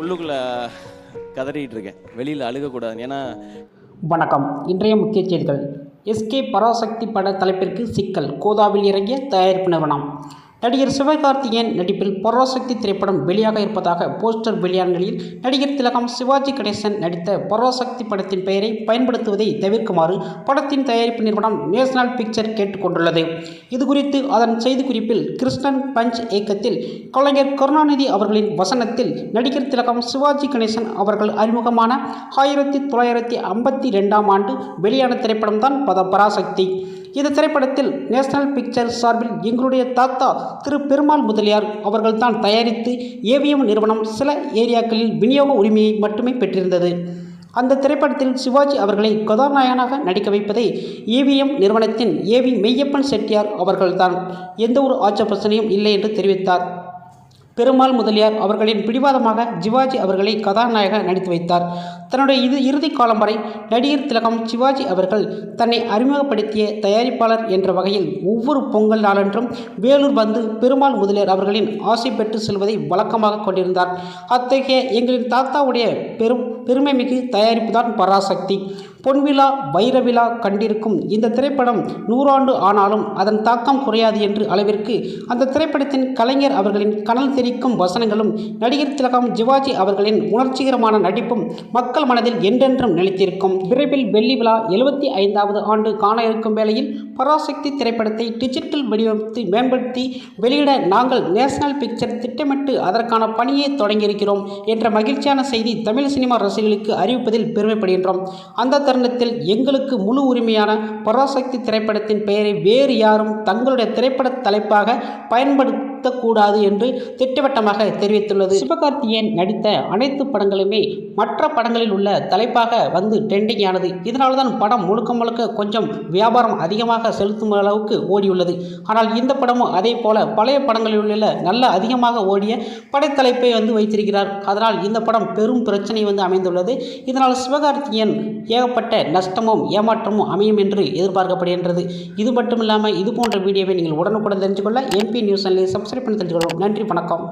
உள்ளுக்குள்ள கதறிட்டு இருக்கேன். வெளியில் அழுகக்கூடாது. ஏன்னா வணக்கம். இன்றைய முக்கிய செய்திகள். எஸ்கே பராசக்தி பட தலைப்பிற்கு சிக்கல், கோதாவில் இறங்கிய தயாரிப்பு நிறுவனம். நடிகர் சிவகார்த்திகேயன் நடிப்பில் பராசக்தி திரைப்படம் வெளியாக இருப்பதாக போஸ்டர் வெளியான நிலையில் நடிகர் திலகம் சிவாஜி கணேசன் நடித்த பராசக்தி படத்தின் பெயரை பயன்படுத்துவதை தவிர்க்குமாறு படத்தின் தயாரிப்பு நிறுவனம் நேஷனல் பிக்சர் கேட்டுக்கொண்டுள்ளது. இதுகுறித்து அதன் செய்திக்குறிப்பில் கிருஷ்ணன் பஞ்ச் இயக்கத்தில் கலைஞர் கருணாநிதி அவர்களின் வசனத்தில் நடிகர் திலகம் சிவாஜி கணேசன் அவர்கள் அறிமுகமான 1952ஆம் ஆண்டு வெளியான திரைப்படம்தான் பராசக்தி. இந்த திரைப்படத்தில் நேஷனல் பிக்சர் சார்பில் எங்களுடைய தாத்தா திரு பெருமாள் முதலியார் அவர்கள்தான் தயாரித்து ஏவிஎம் நிறுவனம் சில ஏரியாக்களில் விநியோக உரிமையை மட்டுமே பெற்றிருந்தது. அந்த திரைப்படத்தில் சிவாஜி அவர்களை கதாநாயகனாக நடிக்க வைப்பதை ஏவிஎம் நிறுவனத்தின் ஏவி மெய்யப்பன் செட்டியார் அவர்கள்தான். எந்த ஒரு ஆட்சேபனையும் இல்லை என்று தெரிவித்தார். பெருமாள் முதலியார் அவர்களின் பிடிவாதமாக சிவாஜி அவர்களை கதாநாயக நடித்து வைத்தார். தன்னுடைய இறுதி காலம் வரை நடிகர் திலகம் சிவாஜி அவர்கள் தன்னை அறிமுகப்படுத்திய தயாரிப்பாளர் என்ற வகையில் ஒவ்வொரு பொங்கல் நாளன்றும் வேலூர் வந்து பெருமாள் முதலியார் அவர்களின் ஆசை பெற்று செல்வதை வழக்கமாக கொண்டிருந்தார். அத்தகைய எங்களின் தாத்தாவுடைய பெருமைமிகு தயாரிப்பு தான் பராசக்தி. பொன்விழா வைரவிழா கண்டிருக்கும் இந்த திரைப்படம் 100 ஆண்டு ஆனாலும் அதன் தாக்கம் குறையாது என்று அளவிற்கு அந்த திரைப்படத்தின் கலைஞர் அவர்களின் கனல் தெரிக்கும் வசனங்களும் நடிகர் திலகம் சிவாஜி அவர்களின் உணர்ச்சிகரமான நடிப்பும் மக்கள் மனதில் என்றென்றும் நிலைத்திருக்கும். விரைவில் வெள்ளி விழா 75வது ஆண்டு காண இருக்கும் வேளையில் பராசக்தி திரைப்படத்தை டிஜிட்டல் வடிவமைத்து மேம்படுத்தி வெளியிட நாங்கள் நேஷனல் பிக்சர் திட்டமிட்டு அதற்கான பணியை தொடங்கியிருக்கிறோம் என்ற மகிழ்ச்சியான செய்தி தமிழ் சினிமா ரசிகர்களுக்கு அறிவிப்பதில் பெருமைப்படுகின்றோம். அந்த தருணத்தில் எங்களுக்கு முழு உரிமையான பராசக்தி திரைப்படத்தின் பெயரை வேறு யாரும் தங்களுடைய திரைப்பட தலைப்பாக பயன்படுத்தக்கூடாது என்று திட்டவட்டமாக தெரிவித்துள்ளது. சிவகார்த்திகேயன் நடித்த அனைத்து படங்களுமே மற்ற படங்களில் உள்ள தலைப்பாக வந்து ட்ரெண்டிங் ஆனது. இதனால்தான் படம் முழுக்க கொஞ்சம் வியாபாரம் அதிகமாக செலுத்தும் அளவுக்கு ஓடியுள்ளது. ஆனால் இந்த படமும் அதே போல பழைய படங்களில் உள்ள நல்ல அதிகமாக ஓடிய படைத்தலைப்பை வைத்திருக்கிறார். அதனால் இந்த படம் பெரும் பிரச்சனை அமைந்துள்ளது. இதனால் சிவகார்த்திகேயன் ஏகப்பட்ட நஷ்டமும் ஏமாற்றமும் அமையும் என்று எதிர்பார்க்கப்படுகின்றது. இது மட்டும் இல்லாமல் இது போன்ற வீடியோவை நீங்கள் உடனுக்குடன் தெரிஞ்சுக்கொள்ள MP நியூஸ் சேனலை சப்ஸ்கிரைப் பண்ணி தெரிஞ்சுக்கொள்வோம். நன்றி, வணக்கம்.